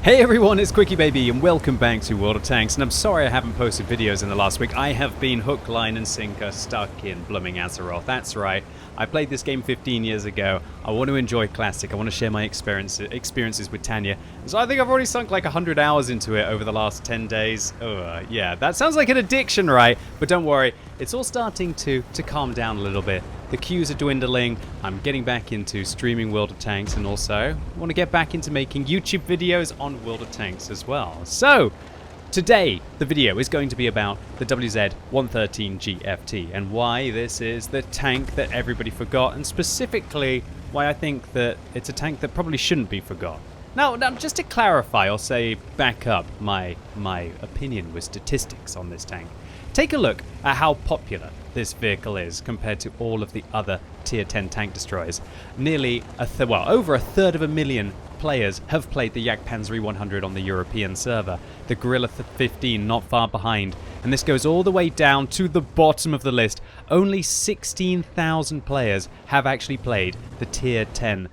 Hey everyone, it's QuickyBaby and welcome back to World of Tanks, and I'm sorry I haven't posted videos in the last week. I have been hook, line and sinker stuck in blooming Azeroth. That's right, I played this game 15 years ago. I want to enjoy Classic, I want to share my experiences with Tanya. So I think I've already sunk like 100 hours into it over the last 10 days. Yeah, that sounds like an addiction, right? But don't worry, it's all starting to calm down a little bit. The queues are dwindling, I'm getting back into streaming World of Tanks, and also want to get back into making YouTube videos on World of Tanks as well. So, today the video is going to be about the WZ-113 GFT and why this is the tank that everybody forgot, and specifically why I think that it's a tank that probably shouldn't be forgot. Now just to clarify, or say back up my opinion with statistics on this tank, take a look at how popular this vehicle is compared to all of the other tier 10 tank destroyers. Nearly over a third of a million players have played the Jagdpanzer 100 on the European server, the Guerrilla 15 not far behind, and this goes all the way down to the bottom of the list. Only 16,000 players have actually played the tier 10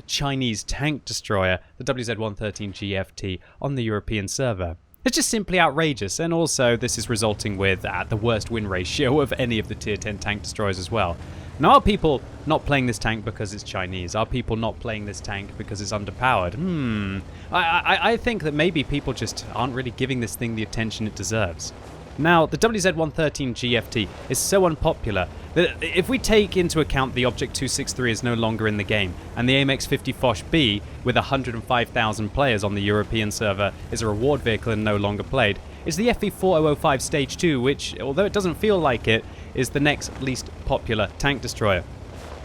Chinese tank destroyer, the WZ-113 GFT, on the European server. It's just simply outrageous, and also this is resulting with the worst win ratio of any of the tier 10 tank destroyers as well. Now, are people not playing this tank because it's Chinese? Are people not playing this tank because it's underpowered? I think that maybe people just aren't really giving this thing the attention it deserves. Now, the WZ-113 GFT is so unpopular that if we take into account the Object 263 is no longer in the game, and the AMX-50 Foch B, with 105,000 players on the European server, is a reward vehicle and no longer played, is the FV4005 Stage 2, which, although it doesn't feel like it, is the next least popular tank destroyer.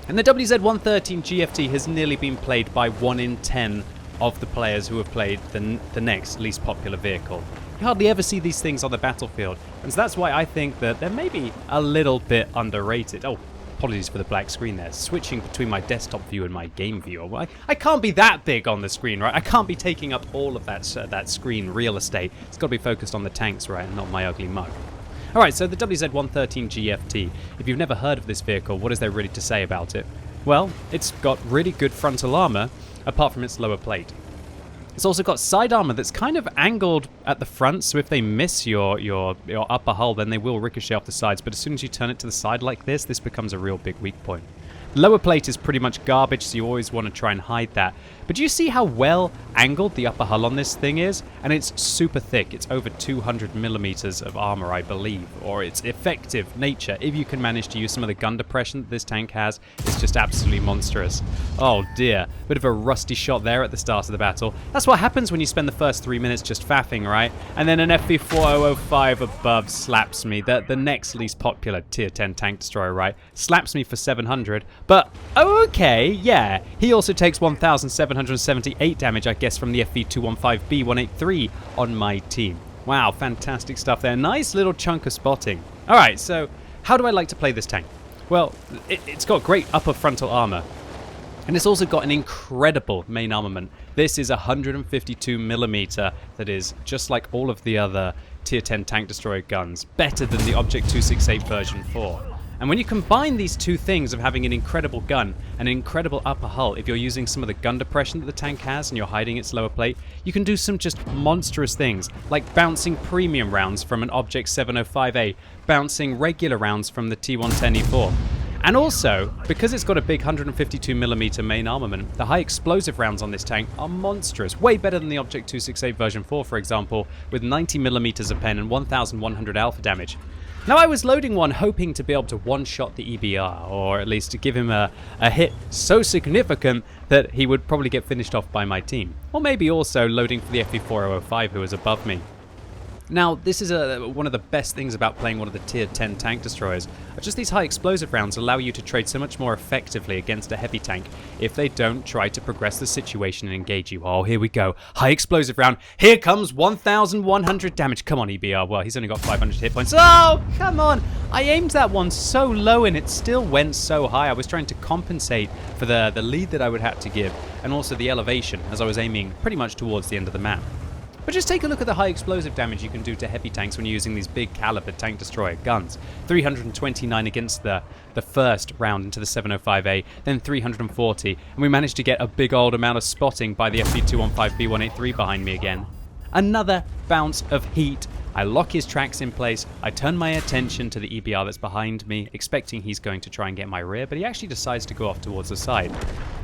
And the WZ-113 GFT has nearly been played by 1 in 10 of the players who have played the next least popular vehicle. You hardly ever see these things on the battlefield, and so that's why I think that they're maybe a little bit underrated. Oh, apologies for the black screen there. Switching between my desktop view and my game view. I can't be that big on the screen, right? I can't be taking up all of that screen real estate. It's got to be focused on the tanks, right, and not my ugly mug. Alright, so the WZ-113 GFT. If you've never heard of this vehicle, what is there really to say about it? Well, it's got really good frontal armor, apart from its lower plate. It's also got side armor that's kind of angled at the front, so if they miss your upper hull, then they will ricochet off the sides, but as soon as you turn it to the side like this becomes a real big weak point. The lower plate is pretty much garbage, so you always want to try and hide that. But do you see how well angled the upper hull on this thing is? And it's super thick. It's over 200 millimeters of armor, I believe, or its effective nature. If you can manage to use some of the gun depression that this tank has, it's just absolutely monstrous. Oh dear, bit of a rusty shot there at the start of the battle. That's what happens when you spend the first 3 minutes just faffing, right? And then an FV4005 above slaps me, the next least popular tier 10 tank destroyer, right? Slaps me for 700. But, okay, yeah, he also takes 1,778 damage, I guess, from the FV215B183 on my team. Wow, fantastic stuff there. Nice little chunk of spotting. Alright, so how do I like to play this tank? Well, it's got great upper frontal armor, and it's also got an incredible main armament. This is 152mm that is, just like all of the other tier 10 tank destroyer guns, better than the Object 268 version 4. And when you combine these two things of having an incredible gun and an incredible upper hull, if you're using some of the gun depression that the tank has and you're hiding its lower plate, you can do some just monstrous things, like bouncing premium rounds from an Object 705A, bouncing regular rounds from the T110E4. And also, because it's got a big 152mm main armament, the high explosive rounds on this tank are monstrous, way better than the Object 268 version 4, for example, with 90mm of pen and 1100 alpha damage. Now, I was loading one hoping to be able to one-shot the EBR, or at least to give him a hit so significant that he would probably get finished off by my team. Or maybe also loading for the FV4005 who was above me. Now, this is one of the best things about playing one of the tier 10 tank destroyers. Just these high explosive rounds allow you to trade so much more effectively against a heavy tank if they don't try to progress the situation and engage you. Oh, here we go. High explosive round. Here comes 1,100 damage. Come on, EBR. Well, he's only got 500 hit points. Oh, come on. I aimed that one so low and it still went so high. I was trying to compensate for the lead that I would have to give, and also the elevation as I was aiming pretty much towards the end of the map. But just take a look at the high explosive damage you can do to heavy tanks when you're using these big caliber tank destroyer guns. 329 against the first round into the 705A, then 340, and we managed to get a big old amount of spotting by the FV215B183 behind me again. Another bounce of heat. I lock his tracks in place, I turn my attention to the EBR that's behind me, expecting he's going to try and get my rear, but he actually decides to go off towards the side.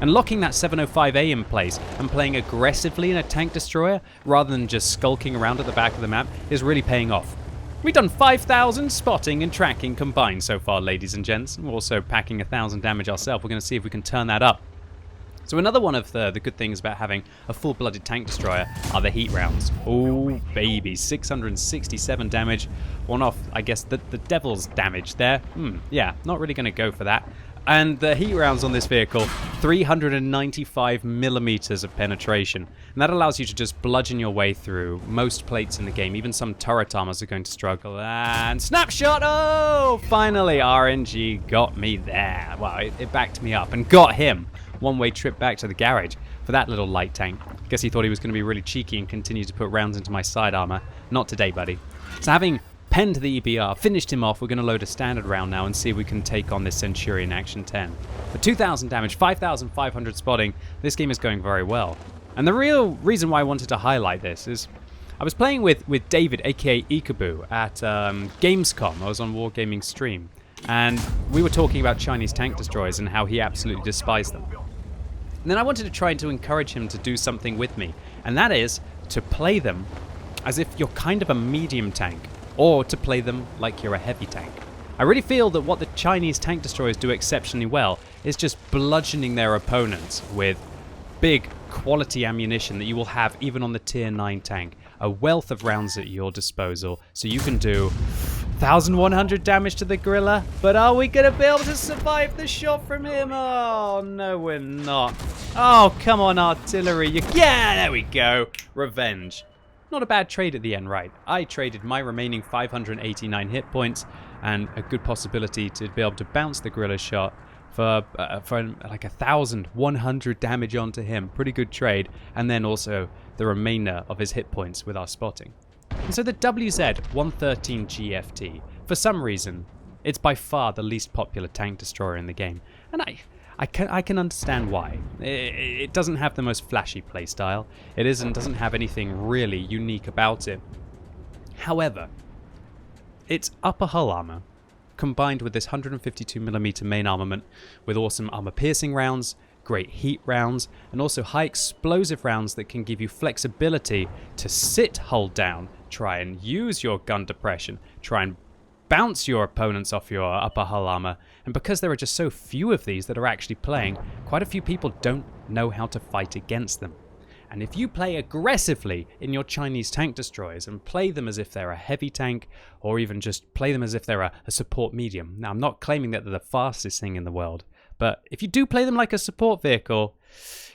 And locking that 705A in place and playing aggressively in a tank destroyer, rather than just skulking around at the back of the map, is really paying off. We've done 5,000 spotting and tracking combined so far, ladies and gents. We're also packing 1,000 damage ourselves. We're going to see if we can turn that up. So another one of the good things about having a full-blooded tank destroyer are the heat rounds. Oh, baby, 667 damage. One off, I guess, the devil's damage there. Yeah, not really going to go for that. And the heat rounds on this vehicle, 395 millimeters of penetration. And that allows you to just bludgeon your way through most plates in the game. Even some turret armors are going to struggle. And snapshot! Oh, finally, RNG got me there. Well, it backed me up and got him. One-way trip back to the garage for that little light tank. Guess he thought he was going to be really cheeky and continue to put rounds into my side armor. Not today, buddy. So having penned the EBR, finished him off, we're going to load a standard round now and see if we can take on this Centurion Action 10. For 2,000 damage, 5,500 spotting, this game is going very well. And the real reason why I wanted to highlight this is I was playing with David, aka Ikabu, at Gamescom. I was on Wargaming stream. And we were talking about Chinese tank destroyers and how he absolutely despised them. And then I wanted to try to encourage him to do something with me, and that is to play them as if you're kind of a medium tank, or to play them like you're a heavy tank. I really feel that what the Chinese tank destroyers do exceptionally well is just bludgeoning their opponents with big quality ammunition that you will have even on the tier 9 tank. A wealth of rounds at your disposal, so you can do 1,100 damage to the gorilla, but are we going to be able to survive the shot from him? Oh, no, we're not. Oh, come on, artillery. Yeah, there we go. Revenge. Not a bad trade at the end, right? I traded my remaining 589 hit points and a good possibility to be able to bounce the gorilla shot for like 1,100 damage onto him. Pretty good trade. And then also the remainder of his hit points with our spotting. And so the WZ-113 GFT, for some reason, it's by far the least popular tank destroyer in the game. And I can understand why. It doesn't have the most flashy playstyle. It doesn't have anything really unique about it. However, its upper hull armor, combined with this 152mm main armament, with awesome armor-piercing rounds, great heat rounds, and also high explosive rounds that can give you flexibility to sit hull down, try and use your gun depression, try and bounce your opponents off your upper hull armor. And because there are just so few of these that are actually playing, quite a few people don't know how to fight against them. And if you play aggressively in your Chinese tank destroyers and play them as if they're a heavy tank, or even just play them as if they're a support medium. Now, I'm not claiming that they're the fastest thing in the world, but if you do play them like a support vehicle,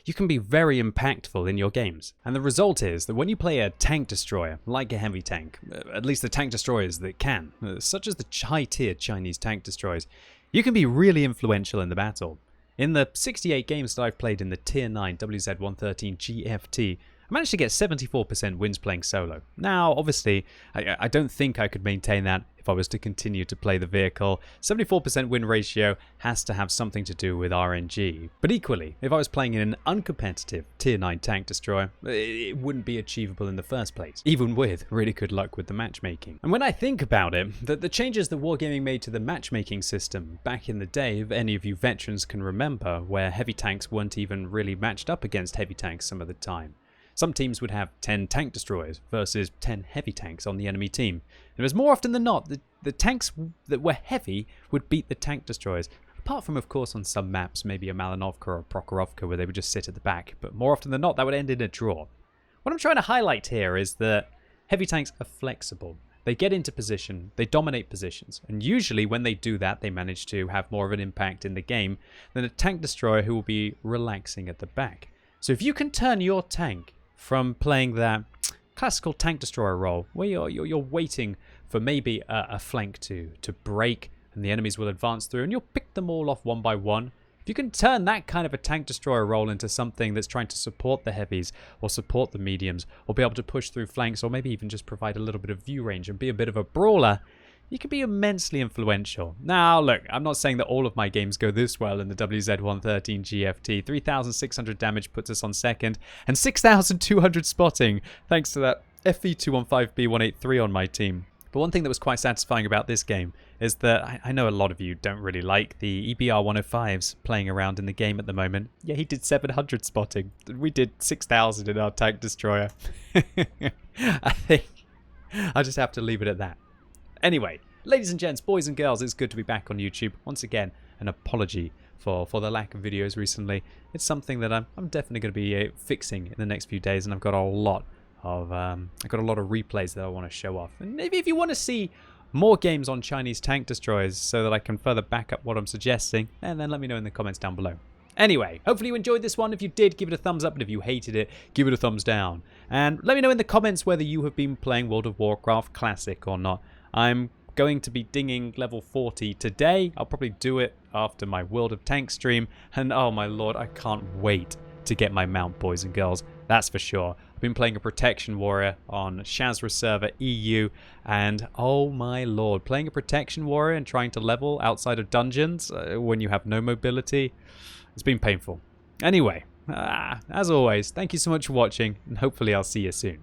you can be very impactful in your games. And the result is that when you play a tank destroyer, like a heavy tank, at least the tank destroyers that can, such as the high-tier Chinese tank destroyers, you can be really influential in the battle. In the 68 games that I've played in the Tier 9 WZ-113 GFT, I managed to get 74% wins playing solo. Now, obviously, I don't think I could maintain that if I was to continue to play the vehicle. 74% win ratio has to have something to do with RNG. But equally, if I was playing in an uncompetitive Tier 9 tank destroyer, it wouldn't be achievable in the first place, even with really good luck with the matchmaking. And when I think about it, the changes that Wargaming made to the matchmaking system back in the day, if any of you veterans can remember, where heavy tanks weren't even really matched up against heavy tanks some of the time. Some teams would have 10 tank destroyers versus 10 heavy tanks on the enemy team. And it was more often than not, the tanks that were heavy would beat the tank destroyers. Apart from, of course, on some maps, maybe a Malinovka or a Prokhorovka, where they would just sit at the back. But more often than not, that would end in a draw. What I'm trying to highlight here is that heavy tanks are flexible. They get into position, they dominate positions, and usually when they do that, they manage to have more of an impact in the game than a tank destroyer who will be relaxing at the back. So if you can turn your tank from playing that classical tank destroyer role, where you're waiting for maybe a flank to break, and the enemies will advance through, and you'll pick them all off one by one. If you can turn that kind of a tank destroyer role into something that's trying to support the heavies or support the mediums or be able to push through flanks or maybe even just provide a little bit of view range and be a bit of a brawler, you can be immensely influential. Now, look, I'm not saying that all of my games go this well in the WZ-113 GFT. 3,600 damage puts us on second and 6,200 spotting thanks to that FV215B183 on my team. But one thing that was quite satisfying about this game is that I know a lot of you don't really like the EBR 105s playing around in the game at the moment. Yeah, he did 700 spotting. We did 6,000 in our tank destroyer. I think I'll just have to leave it at that. Anyway, ladies and gents, boys and girls, it's good to be back on YouTube. Once again, an apology for the lack of videos recently. It's something that I'm definitely going to be fixing in the next few days, and I've got a lot of replays that I want to show off. And maybe if you want to see more games on Chinese tank destroyers so that I can further back up what I'm suggesting, and then let me know in the comments down below. Anyway, hopefully you enjoyed this one. If you did, give it a thumbs up, and if you hated it, give it a thumbs down. And let me know in the comments whether you have been playing World of Warcraft Classic or not. I'm going to be dinging level 40 today. I'll probably do it after my World of Tanks stream, and oh my lord, I can't wait to get my mount, boys and girls. That's for sure. I've been playing a protection warrior on Shazra server EU, and oh my lord, playing a protection warrior and trying to level outside of dungeons when you have no mobility, it's been painful. Anyway, as always, thank you so much for watching, and hopefully I'll see you soon.